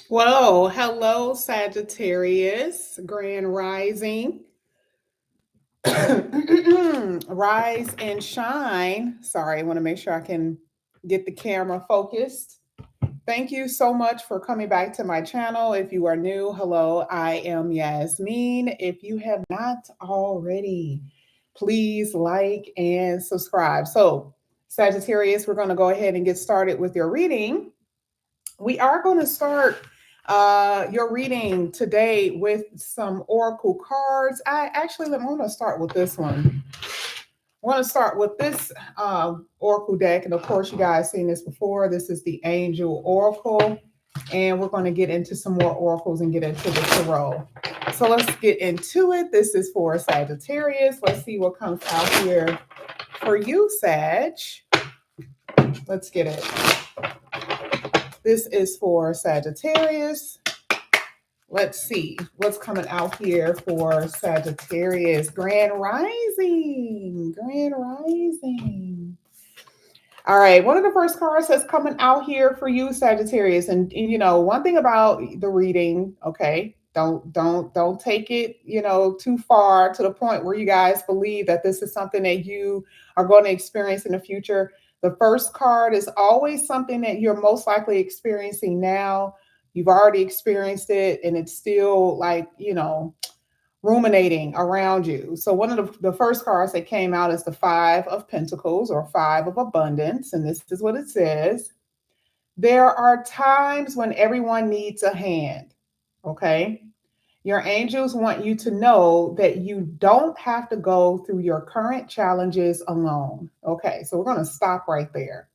Well, hello, Sagittarius, Grand Rising. Rise and shine. Sorry, I want to make sure I can get the camera focused. Thank you so much for coming back to my channel. If you are new, hello, I am Yasmin. If you have not already, please like and subscribe. So, Sagittarius, we're going to go ahead and get started with your reading. We are going to start your reading today with some oracle cards. I want to start with this one. I want to start with this oracle deck, and of course, you guys seen this before. This is the Angel Oracle, and we're going to get into some more oracles and get into the tarot. So let's get into it. This is for Sagittarius. Let's see what comes out here for you, Sag. Let's get it. This is for Sagittarius. Let's see what's coming out here for Sagittarius. Grand Rising. Grand Rising. All right. One of the first cards that's coming out here for you, Sagittarius. And you know, one thing about the reading, okay, don't take it, too far to the point where you guys believe that this is something that you are going to experience in the future. The first card is always something that you're most likely experiencing now. You've already experienced it, and it's still like, ruminating around you. So one of the first cards that came out is the Five of Pentacles, or Five of Abundance. And this is what it says. There are times when everyone needs a hand. Okay. Your angels want you to know that you don't have to go through your current challenges alone. Okay. So we're going to stop right there.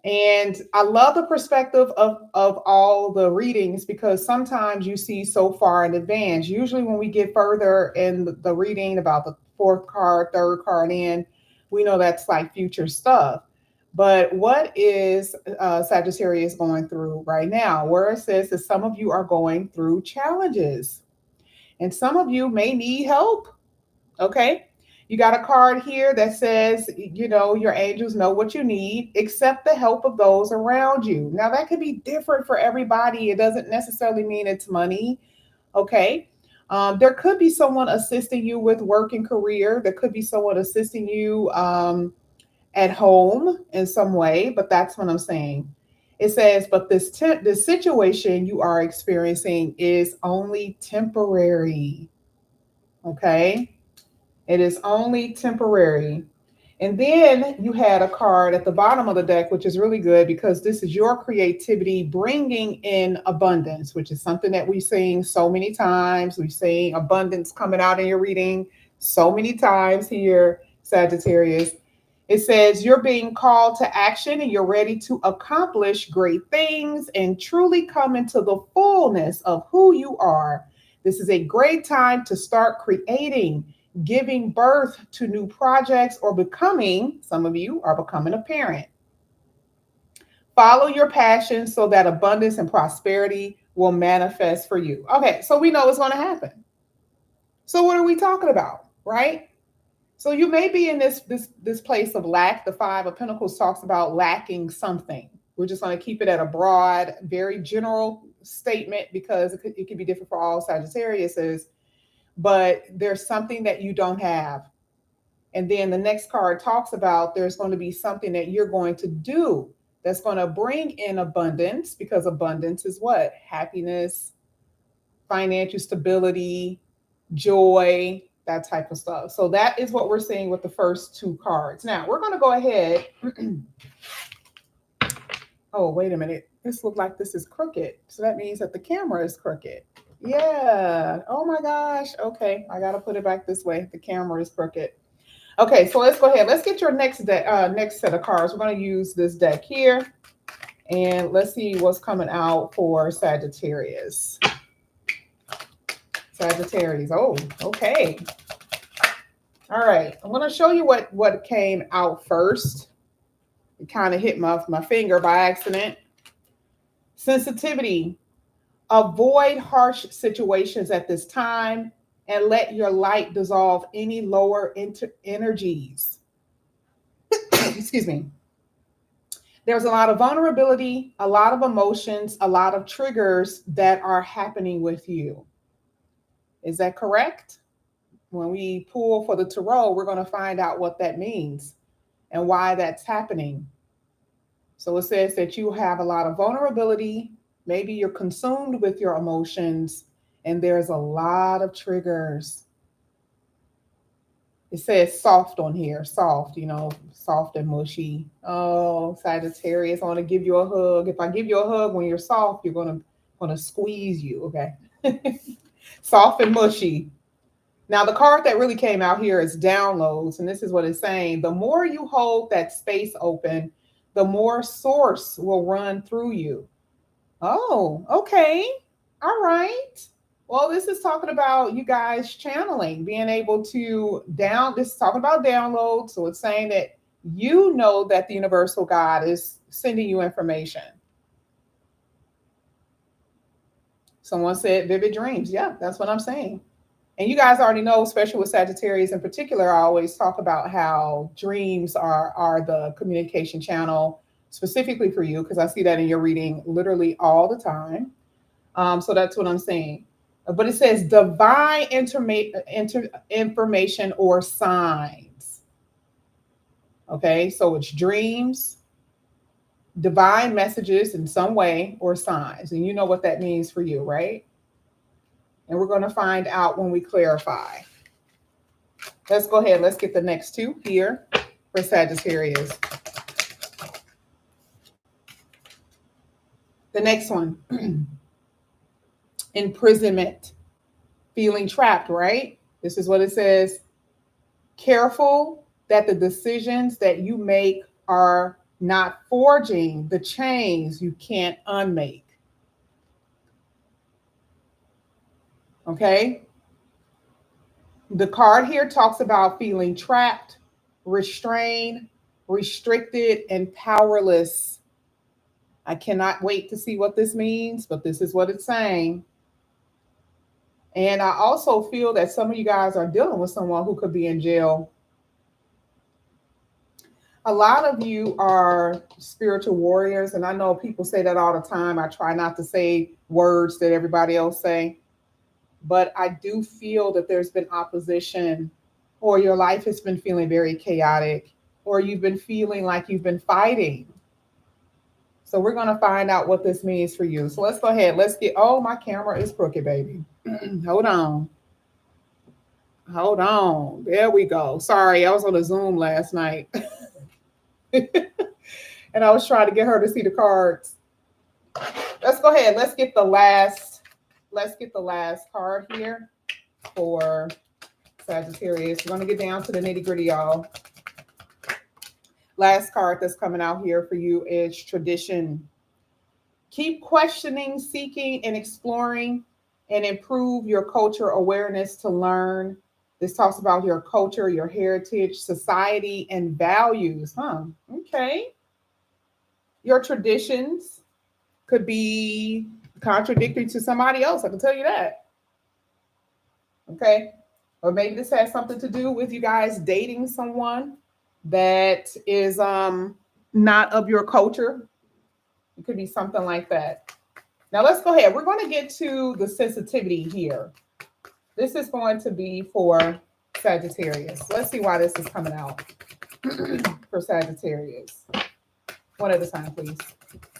And I love the perspective of all the readings, because sometimes you see so far in advance. Usually, when we get further in the reading, about the fourth card, third card in, we know that's like future stuff. But what is Sagittarius going through right now? Where it says that some of you are going through challenges, and some of you may need help. Okay. You got a card here that says, your angels know what you need, accept the help of those around you. Now, that could be different for everybody. It doesn't necessarily mean it's money. Okay. There could be someone assisting you with work and career. There could be someone assisting you at home in some way, but that's what I'm saying. It says, but this situation you are experiencing is only temporary. Okay. It is only temporary. And then you had a card at the bottom of the deck, which is really good, because this is your creativity bringing in abundance, which is something that we've seen so many times. We've seen abundance coming out in your reading so many times here, Sagittarius. It says you're being called to action and you're ready to accomplish great things and truly come into the fullness of who you are. This is a great time to start creating, giving birth to new projects, or becoming, some of you are becoming a parent. Follow your passion so that abundance and prosperity will manifest for you. Okay, so we know what's going to happen. So what are we talking about, right? So you may be in this place of lack. The Five of Pentacles talks about lacking something. We're just going to keep it at a broad, very general statement, because it can be different for all Sagittariuses. But there's something that you don't have. And then the next card talks about there's going to be something that you're going to do that's going to bring in abundance, because abundance is what? Happiness, financial stability, joy, that type of stuff. So that is what we're seeing with the first two cards. Now we're going to go ahead. Oh, wait a minute. This looks like this is crooked. So that means that the camera is crooked. Yeah. Oh my gosh. Okay. I got to put it back this way. The camera is crooked. Okay. So let's go ahead. Let's get your next set of cards. We're going to use this deck here. And let's see what's coming out for Sagittarius. Sagittarius. Oh, okay. All right. I'm going to show you what came out first. It kind of hit my finger by accident. Sensitivity. Avoid harsh situations at this time and let your light dissolve any lower energies. Excuse me. There's a lot of vulnerability, a lot of emotions, a lot of triggers that are happening with you. Is that correct? When we pull for the tarot, we're going to find out what that means and why that's happening. So it says that you have a lot of vulnerability. Maybe you're consumed with your emotions, and there's a lot of triggers. It says soft on here, soft, soft and mushy. Oh, Sagittarius, I want to give you a hug. If I give you a hug when you're soft, you're gonna squeeze you, okay? Soft and mushy. Now, the card that really came out here is downloads, and this is what it's saying. The more you hold that space open, the more source will run through you. Oh, okay. All right. Well, this is talking about you guys channeling, being able to this is talking about download. So it's saying that you know that the universal God is sending you information. Someone said vivid dreams. Yeah, that's what I'm saying. And you guys already know, especially with Sagittarius in particular, I always talk about how dreams are the communication channel specifically for you, because I see that in your reading literally all the time. So that's what I'm saying. But it says divine information or signs. Okay, so it's dreams, divine messages in some way, or signs. And you know what that means for you, right? And we're going to find out when we clarify. Let's go ahead. Let's get the next two here for Sagittarius. The next one, imprisonment, feeling trapped, right? This is what it says. Careful that the decisions that you make are not forging the chains you can't unmake. Okay? The card here talks about feeling trapped, restrained, restricted, and powerless. I cannot wait to see what this means, but this is what it's saying. And I also feel that some of you guys are dealing with someone who could be in jail. A lot of you are spiritual warriors, and I know people say that all the time. I try not to say words that everybody else say, but I do feel that there's been opposition, or your life has been feeling very chaotic, or you've been feeling like you've been fighting. So we're going to find out what this means for you. So let's go ahead. Let's get, oh, my camera is crooked, baby. Hold on. Hold on. There we go. Sorry, I was on a Zoom last night. And I was trying to get her to see the cards. Let's go ahead. Let's get the last card here for Sagittarius. We're going to get down to the nitty-gritty, y'all. Last card that's coming out here for you is tradition. Keep questioning, seeking, and exploring, and improve your culture awareness to learn. This talks about your culture, your heritage, society, and values. Okay. Your traditions could be contradictory to somebody else. I can tell you that. Okay. Or maybe this has something to do with you guys dating someone that is not of your culture. It could be something like that. Now let's go ahead. We're going to get to the sensitivity here. This is going to be for Sagittarius. Let's see why this is coming out for Sagittarius. One at a time, please.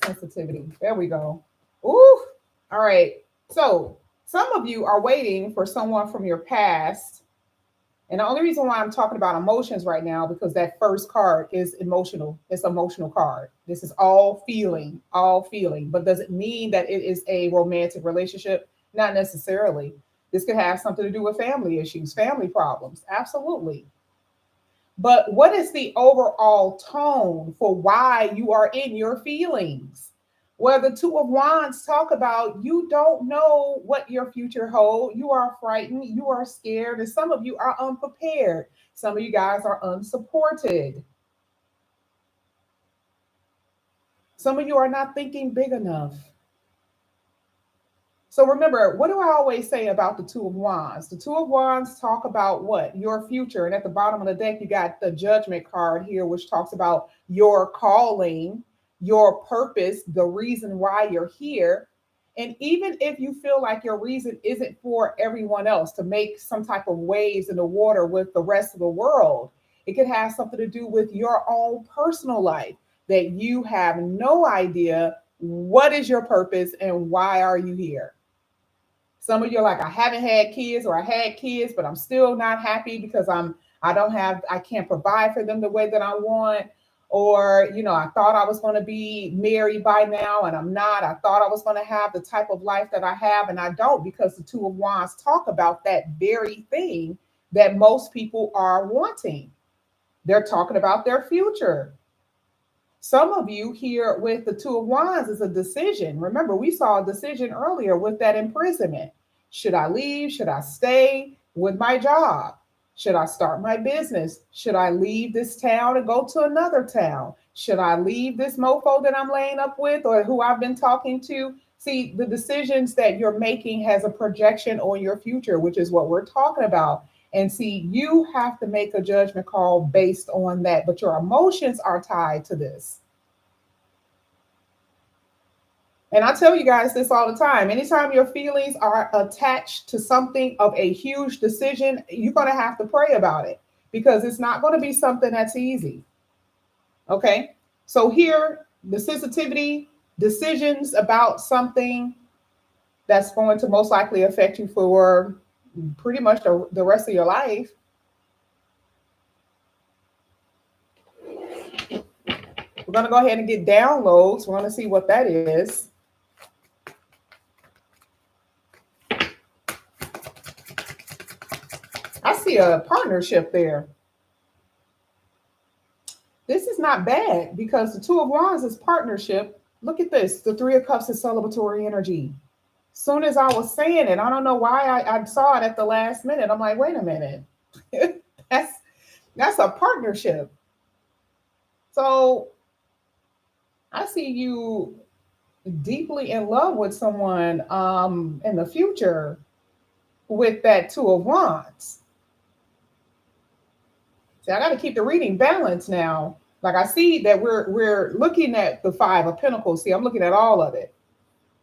Sensitivity. There we go. Ooh. All right. So some of you are waiting for someone from your past. And the only reason why I'm talking about emotions right now, because that first card is emotional. It's an emotional card. This is all feeling, but does it mean that it is a romantic relationship? Not necessarily. This could have something to do with family issues, family problems. Absolutely. But what is the overall tone for why you are in your feelings? Where the Two of Wands talk about you don't know what your future holds. You are frightened. You are scared. And some of you are unprepared. Some of you guys are unsupported. Some of you are not thinking big enough. So remember, what do I always say about the Two of Wands? The Two of Wands talk about what? Your future. And at the bottom of the deck, you got the Judgment card here, which talks about your calling, your purpose, the reason why you're here. And even if you feel like your reason isn't for everyone else to make some type of waves in the water with the rest of the world, it could have something to do with your own personal life that you have no idea what is your purpose and why are you here. Some of you are like, I haven't had kids, or I had kids, but I'm still not happy because I can't provide for them the way that I want. Or, I thought I was going to be married by now and I'm not. I thought I was going to have the type of life that I have and I don't, because the Two of Wands talk about that very thing that most people are wanting. They're talking about their future. Some of you here with the Two of Wands is a decision. Remember, we saw a decision earlier with that imprisonment. Should I leave? Should I stay with my job? Should I start my business? Should I leave this town and go to another town? Should I leave this mofo that I'm laying up with or who I've been talking to? See, the decisions that you're making has a projection on your future, which is what we're talking about. And see, you have to make a judgment call based on that, but your emotions are tied to this. And I tell you guys this all the time. Anytime your feelings are attached to something of a huge decision, you're going to have to pray about it, because it's not going to be something that's easy. Okay. So here, the sensitivity, decisions about something that's going to most likely affect you for pretty much the rest of your life. We're going to go ahead and get downloads. We're going to see what that is. I see a partnership there. This is not bad, because the Two of Wands is partnership. Look at this. The Three of Cups is celebratory energy. Soon as I was saying it, I don't know why I saw it at the last minute. I'm like, wait a minute. that's a partnership. So I see you deeply in love with someone in the future with that Two of Wands. See, I got to keep the reading balanced now. Like, I see that we're looking at the Five of Pentacles. See, I'm looking at all of it.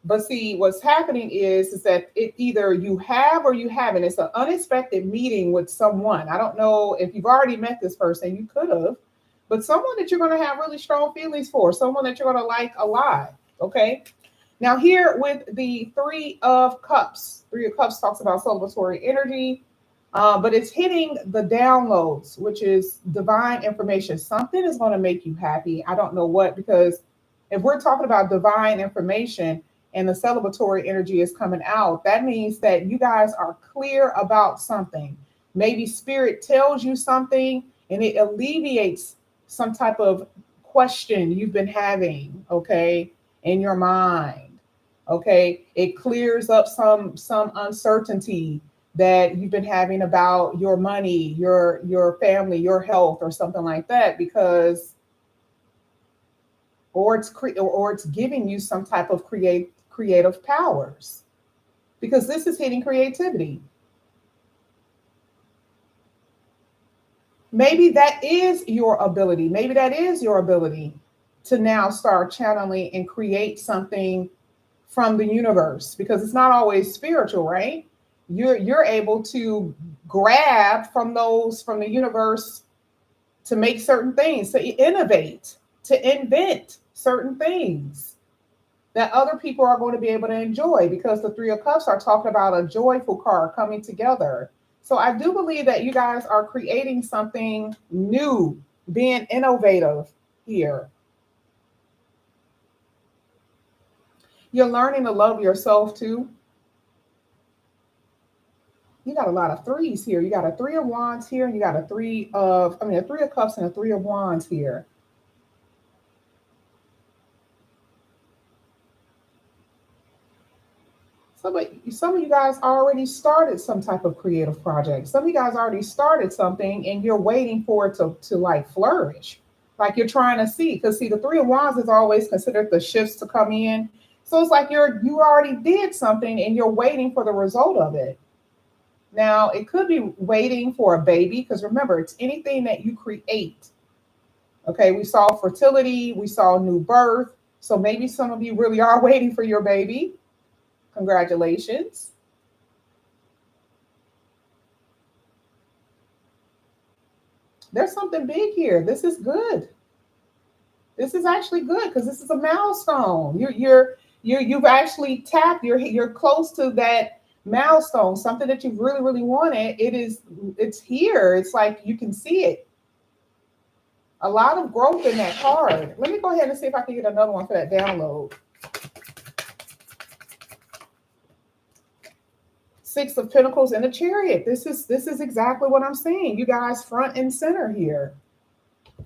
But see, what's happening is that it either you have or you haven't. It's an unexpected meeting with someone. I don't know if you've already met this person. You could have, but someone that you're going to have really strong feelings for, someone that you're going to like a lot. Okay. Now here with the Three of Cups talks about celebratory energy, but it's hitting the downloads, which is divine information. Something is going to make you happy. I don't know what, because if we're talking about divine information, and the celebratory energy is coming out, that means that you guys are clear about something. Maybe spirit tells you something and it alleviates some type of question you've been having, okay, in your mind. Okay, it clears up some uncertainty that you've been having about your money, your family, your health, or something like that, because or it's giving you some type of creative powers, because this is hitting creativity. Maybe that is your ability. Maybe that is your ability to now start channeling and create something from the universe, because it's not always spiritual, right? You're able to grab from the universe to make certain things, to innovate, to invent certain things that other people are going to be able to enjoy, because the Three of Cups are talking about a joyful card coming together. So I do believe that you guys are creating something new, being innovative here. You're learning to love yourself too. You got a lot of threes here. You got a Three of Wands here, and you got a Three of Cups and a Three of Wands here. Some of you guys already started some type of creative project. Some of you guys already started something and you're waiting for it to like flourish. Like you're trying to see, because see, the Three of Wands is always considered the shifts to come in. So it's like you already did something and you're waiting for the result of it. Now, it could be waiting for a baby, because remember, it's anything that you create Okay, we saw fertility, we saw new birth. So maybe some of you really are waiting for your baby. Congratulations. There's something big here. This is good. This is actually good because this is a milestone. You've actually tapped. You're close to that milestone. Something that you've really wanted. It's here. It's like you can see it. A lot of growth in that card. Let me go ahead and see if I can get another one for that download. Six of Pentacles and the Chariot. This is exactly what I'm saying. You guys front and center here.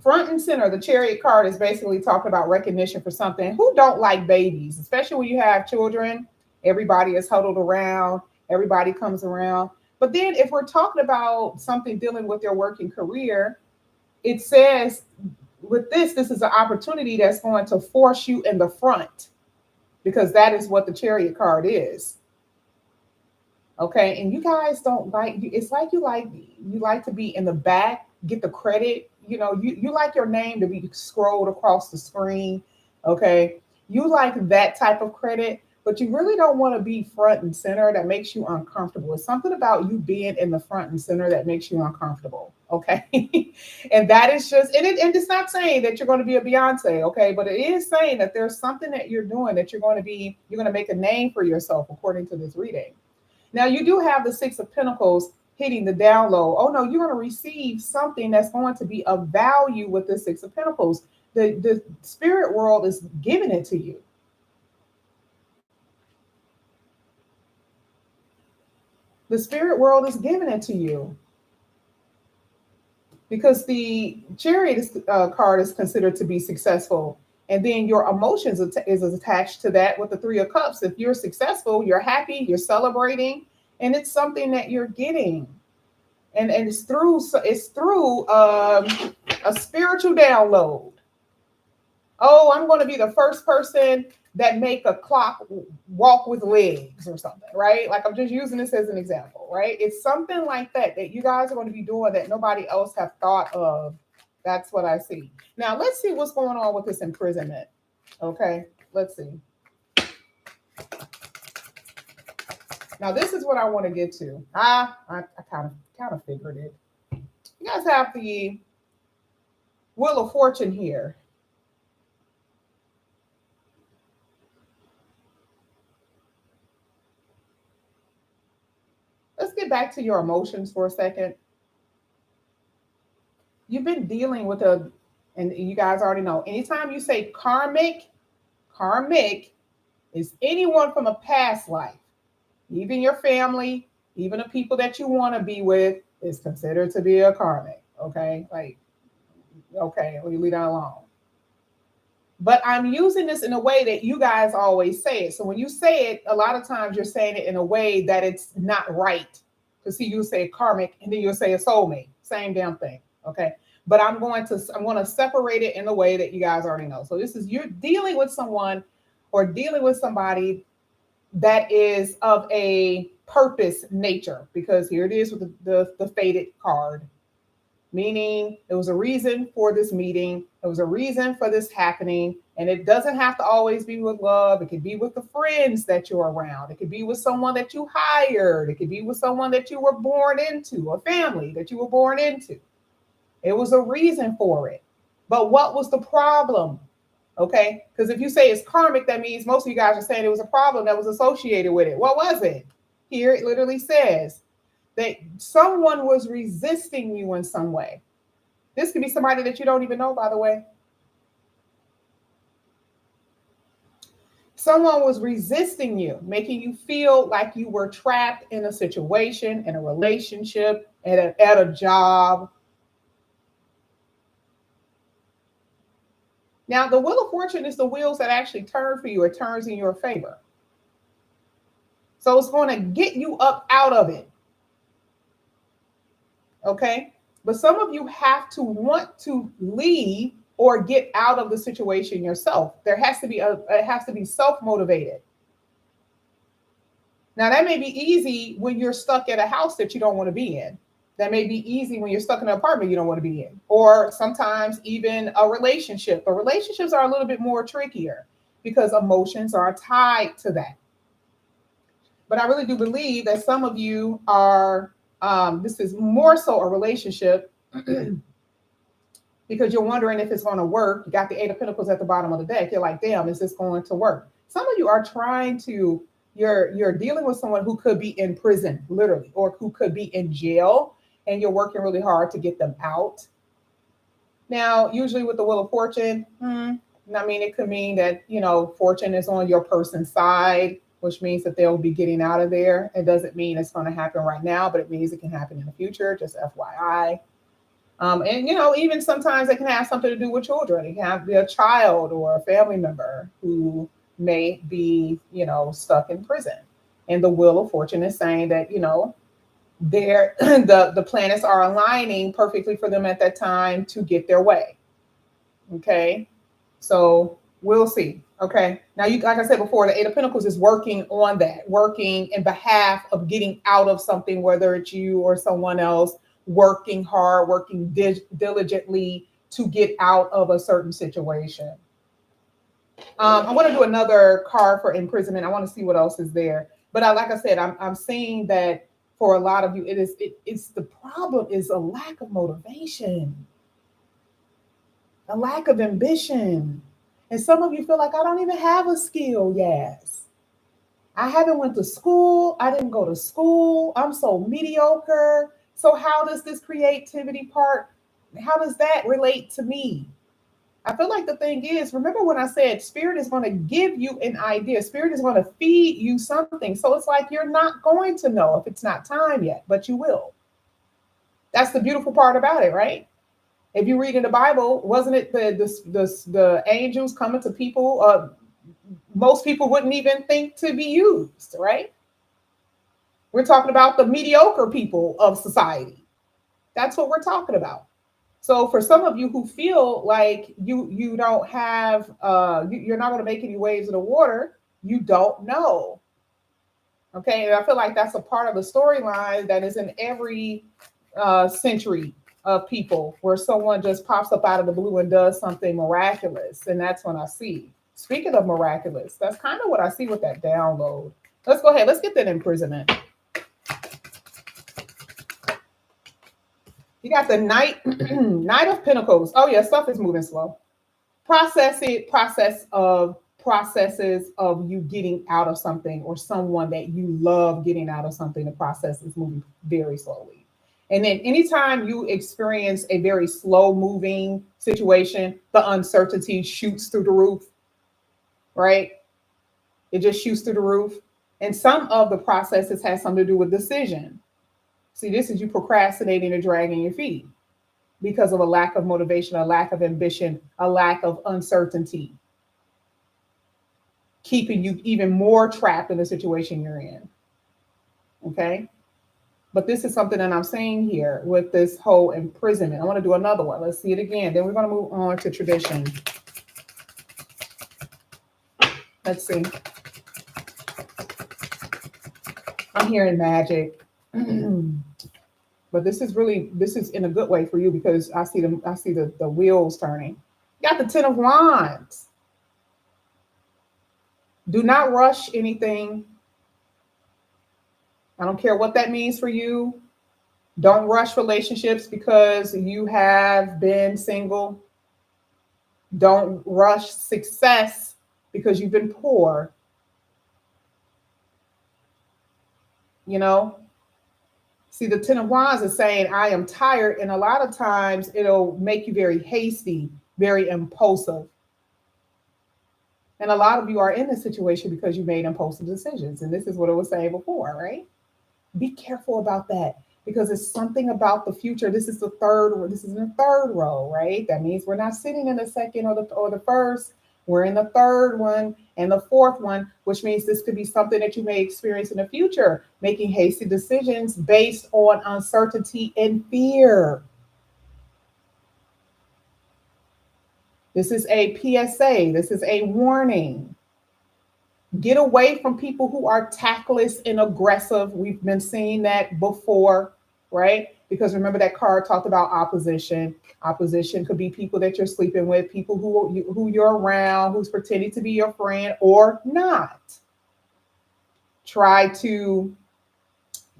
Front and center. The Chariot card is basically talking about recognition for something. Who don't like babies, especially when you have children? Everybody is huddled around. Everybody comes around. But then if we're talking about something dealing with their working career, it says with this is an opportunity that's going to force you in the front, because that is what the Chariot card is. Okay, and you guys don't like, it's like you like to be in the back, get the credit. You know, you like your name to be scrolled across the screen. Okay, you like that type of credit, but you really don't want to be front and center. That makes you uncomfortable. It's something about you being in the front and center that makes you uncomfortable. Okay, and that is just, and it's not saying that you're going to be a Beyonce. Okay, but it is saying that there's something that you're doing that you're going to make a name for yourself according to this reading. Now, you do have the Six of Pentacles hitting the download. Oh, no, you're going to receive something that's going to be of value with the Six of Pentacles. The spirit world is giving it to you. The spirit world is giving it to you. Because the Chariot card is considered to be successful. And then your emotions is attached to that with the Three of Cups. If you're successful, you're happy, you're celebrating, and it's something that you're getting. And it's through a spiritual download. Oh, I'm going to be the first person that make a clock walk with legs or something, right? Like, I'm just using this as an example, right? It's something like that you guys are going to be doing that nobody else have thought of. That's what I see. Now, let's see what's going on with this imprisonment. Okay, let's see. Now, this is what I want to get to. I kind of figured it. You guys have the Wheel of Fortune here. Let's get back to your emotions for a second. You've been dealing with and you guys already know, anytime you say karmic is anyone from a past life, even your family, even the people that you want to be with is considered to be a karmic. Okay, like, okay, we leave that alone. But I'm using this in a way that you guys always say it. So when you say it, a lot of times you're saying it in a way that it's not right. Because see, you say karmic and then you'll say a soulmate. Same damn thing. Okay. But I'm going to separate it in a way that you guys already know. So this is, you're dealing with someone or dealing with somebody that is of a purpose nature, because here it is with the fated card. Meaning there was a reason for this meeting. There was a reason for this happening. And it doesn't have to always be with love. It could be with the friends that you're around. It could be with someone that you hired. It could be with someone that you were born into, a family that you were born into. It was a reason for it. But what was the problem? Okay, because if you say it's karmic, that means most of you guys are saying it was a problem that was associated with it. What was it? Here it literally says that someone was resisting you in some way. This could be somebody that you don't even know, by the way. Someone was resisting you, making you feel like you were trapped in a situation, in a relationship, at a job. Now, the Wheel of Fortune is the wheels that actually turn for you. It turns in your favor. So it's going to get you up out of it. Okay? But some of you have to want to leave or get out of the situation yourself. It has to be self-motivated. Now, that may be easy when you're stuck at a house that you don't want to be in. That may be easy when you're stuck in an apartment you don't want to be in, or sometimes even a relationship. But relationships are a little bit more trickier because emotions are tied to that. But I really do believe that some of you are, this is more so a relationship because you're wondering if it's going to work. You got the Eight of Pentacles at the bottom of the deck. You're like, damn, is this going to work? Some of you are trying to, you're dealing with someone who could be in prison, literally, or who could be in jail, and you're working really hard to get them out. Now, usually with the Wheel of Fortune, I mean, it could mean that, fortune is on your person's side, which means that they'll be getting out of there. It doesn't mean it's going to happen right now, but it means it can happen in the future, just FYI. And, even sometimes it can have something to do with children. It can have a child or a family member who may be, stuck in prison. And the Wheel of Fortune is saying that, they're, the planets are aligning perfectly for them at that time to get their way. Okay. So we'll see. Okay. Now, like I said before, the Eight of Pentacles is working on that, working in behalf of getting out of something, whether it's you or someone else, working hard, working diligently to get out of a certain situation. I want to do another card for imprisonment. I want to see what else is there. But like I said, I'm seeing that for a lot of you, it's the problem is a lack of motivation, a lack of ambition. And some of you feel like I don't even have a skill. Yes. I haven't went to school. I didn't go to school. I'm so mediocre. So how does this creativity part, how does that relate to me? I feel like the thing is, remember when I said spirit is going to give you an idea, spirit is going to feed you something. So it's like you're not going to know if it's not time yet, but you will. That's the beautiful part about it, right? If you read in the Bible, wasn't it the angels coming to people? Most people wouldn't even think to be used, right? We're talking about the mediocre people of society. That's what we're talking about. So for some of you who feel like you don't have, you're not going to make any waves in the water, you don't know. Okay, and I feel like that's a part of the storyline that is in every century of people, where someone just pops up out of the blue and does something miraculous, and that's when I see. Speaking of miraculous, that's kind of what I see with that download. Let's go ahead. Let's get that imprisonment. You got the Knight of Pentacles. Oh yeah, stuff is moving slow. Processes of you getting out of something, or someone that you love getting out of something. The process is moving very slowly. And then anytime you experience a very slow moving situation, the uncertainty shoots through the roof, right? It just shoots through the roof. And some of the processes has something to do with decision. See, this is you procrastinating or dragging your feet because of a lack of motivation, a lack of ambition, a lack of uncertainty, keeping you even more trapped in the situation you're in. Okay. But this is something that I'm saying here with this whole imprisonment. I want to do another one. Let's see it again. Then we're going to move on to tradition. Let's see. I'm hearing magic. But this is in a good way for you, because I see the wheels turning. You got the Ten of Wands. Do not rush anything. I don't care what that means for you. Don't rush relationships because you have been single. Don't rush success because you've been poor. See, the Ten of Wands is saying, I am tired. And a lot of times it'll make you very hasty, very impulsive. And a lot of you are in this situation because you made impulsive decisions. And this is what I was saying before, right? Be careful about that, because it's something about the future. This is in the third row, right? That means we're not sitting in the second or the first. We're in the third one and the fourth one, which means this could be something that you may experience in the future, making hasty decisions based on uncertainty and fear. This is a PSA. This is a warning. Get away from people who are tactless and aggressive. We've been seeing that before, right? Because remember that card talked about opposition. Opposition could be people that you're sleeping with, people who you're around, who's pretending to be your friend or not. Try to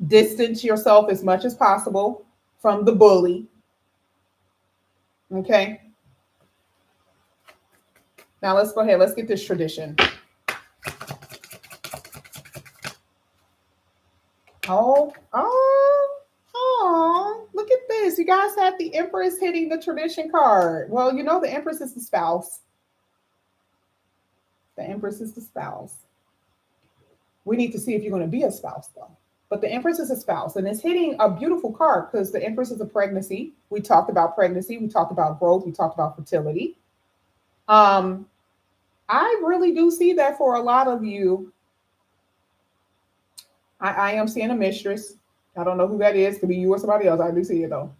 distance yourself as much as possible from the bully. Okay. Now let's go ahead. Let's get this tradition. Oh, look at this. You guys have the Empress hitting the tradition card. Well, you know, the Empress is the spouse. The Empress is the spouse. We need to see if you're going to be a spouse, though. But the Empress is a spouse, and it's hitting a beautiful card because the Empress is a pregnancy. We talked about pregnancy. We talked about growth. We talked about fertility. I really do see that for a lot of you. I am seeing a mistress. I don't know who that is. Could be you or somebody else. I do see it, though.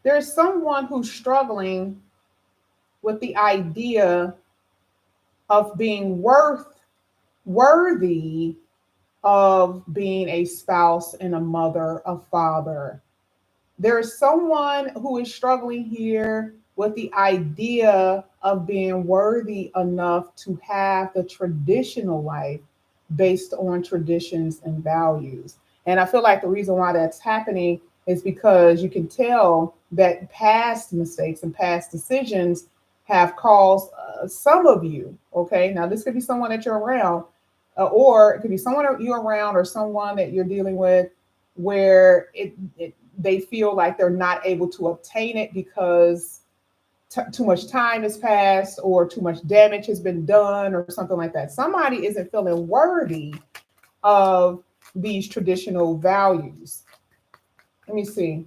There's someone who's struggling with the idea of being worthy of being a spouse and a mother, a father. There is someone who is struggling here with the idea of being worthy enough to have the traditional life based on traditions and values. And I feel like the reason why that's happening is because you can tell that past mistakes and past decisions have caused some of you, okay? Now, this could be someone that you're around, or it could be someone you're around or someone that you're dealing with where they feel like they're not able to obtain it because too much time has passed or too much damage has been done or something like that. Somebody isn't feeling worthy of these traditional values. Let me see.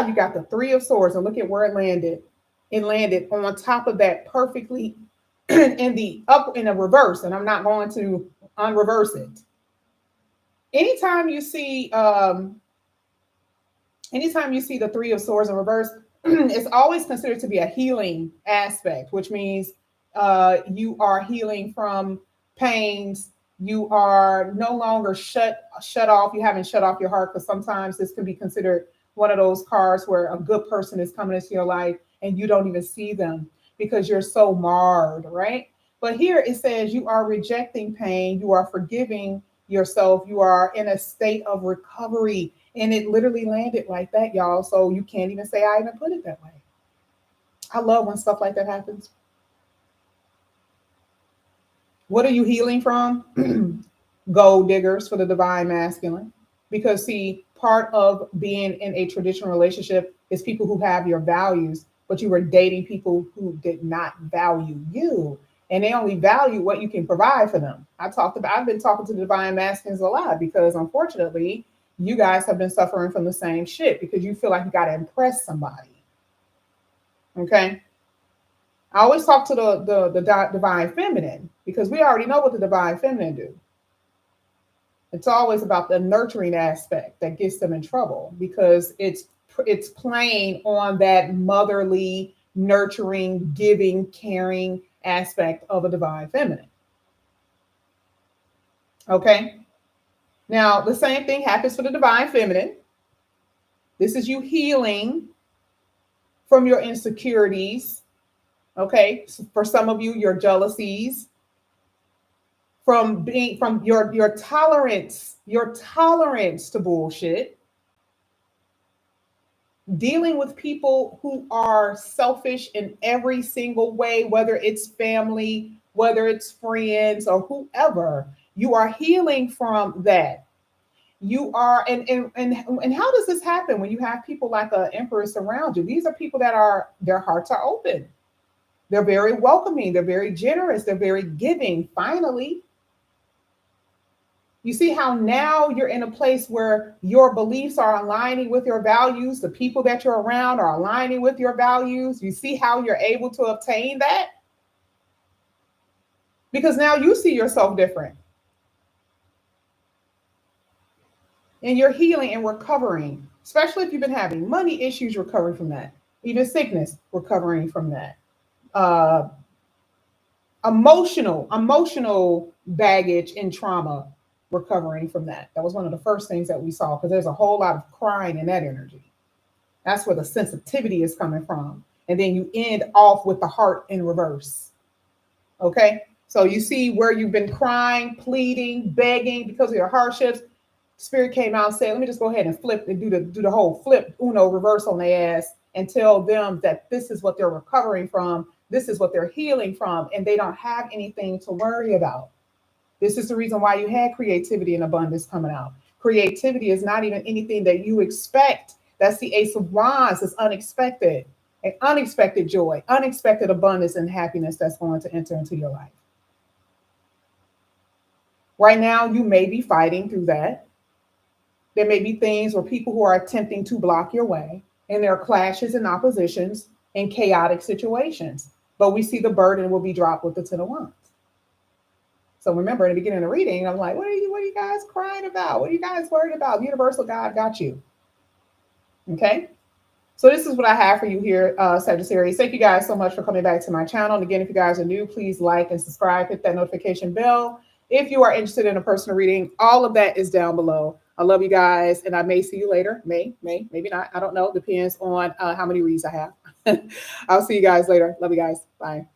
You got the Three of Swords, and look at where it landed. It landed on top of that perfectly in the reverse, and I'm not going to unreverse it. Anytime you see the Three of Swords in reverse, it's always considered to be a healing aspect, which means you are healing from pains. You are no longer shut off. You haven't shut off your heart, because sometimes this can be considered one of those cards where a good person is coming into your life and you don't even see them because you're so marred, right? But here it says you are rejecting pain. You are forgiving yourself. You are in a state of recovery. And it literally landed like that, y'all. So you can't even say I even put it that way. I love when stuff like that happens. What are you healing from? Gold diggers for the divine masculine. Because see, part of being in a traditional relationship is people who have your values, but you were dating people who did not value you. And they only value what you can provide for them. I've been talking to the divine masculines a lot because unfortunately, you guys have been suffering from the same shit because you feel like you got to impress somebody. Okay. I always talk to the divine feminine because we already know what the divine feminine do. It's always about the nurturing aspect that gets them in trouble because it's playing on that motherly, nurturing, giving, caring aspect of a divine feminine. Okay. Now, the same thing happens for the divine feminine. This is you healing from your insecurities. Okay. So for some of you, your jealousies, from your tolerance to bullshit, dealing with people who are selfish in every single way, whether it's family, whether it's friends or whoever. You are healing from that. You are, and how does this happen when you have people like an empress around you? These are people that their hearts are open. They're very welcoming. They're very generous. They're very giving. Finally, you see how now you're in a place where your beliefs are aligning with your values. The people that you're around are aligning with your values. You see how you're able to obtain that? Because now you see yourself different. And you're healing and recovering, especially if you've been having money issues, recovering from that. Even sickness, recovering from that. Uh, emotional baggage and trauma, recovering from that. That was one of the first things that we saw because there's a whole lot of crying in that energy. That's where the sensitivity is coming from. And then you end off with the heart in reverse. Okay. So you see where you've been crying, pleading, begging because of your hardships. Spirit came out and said, let me just go ahead and flip and do the whole flip Uno reverse on their ass and tell them that this is what they're recovering from. This is what they're healing from. And they don't have anything to worry about. This is the reason why you had creativity and abundance coming out. Creativity is not even anything that you expect. That's the Ace of Wands. It's unexpected. An unexpected joy, unexpected abundance and happiness that's going to enter into your life. Right now, you may be fighting through that. There may be things or people who are attempting to block your way, and there are clashes and oppositions and chaotic situations. But we see the burden will be dropped with the Ten of Wands. So remember, in the beginning of the reading, I'm like, what are you guys crying about? What are you guys worried about? Universal God got you. Okay. So this is what I have for you here, Sagittarius. Thank you guys so much for coming back to my channel. And again, if you guys are new, please like and subscribe, hit that notification bell. If you are interested in a personal reading, all of that is down below. I love you guys, and I may see you later. Maybe not. I don't know. Depends on how many reads I have. I'll see you guys later. Love you guys. Bye.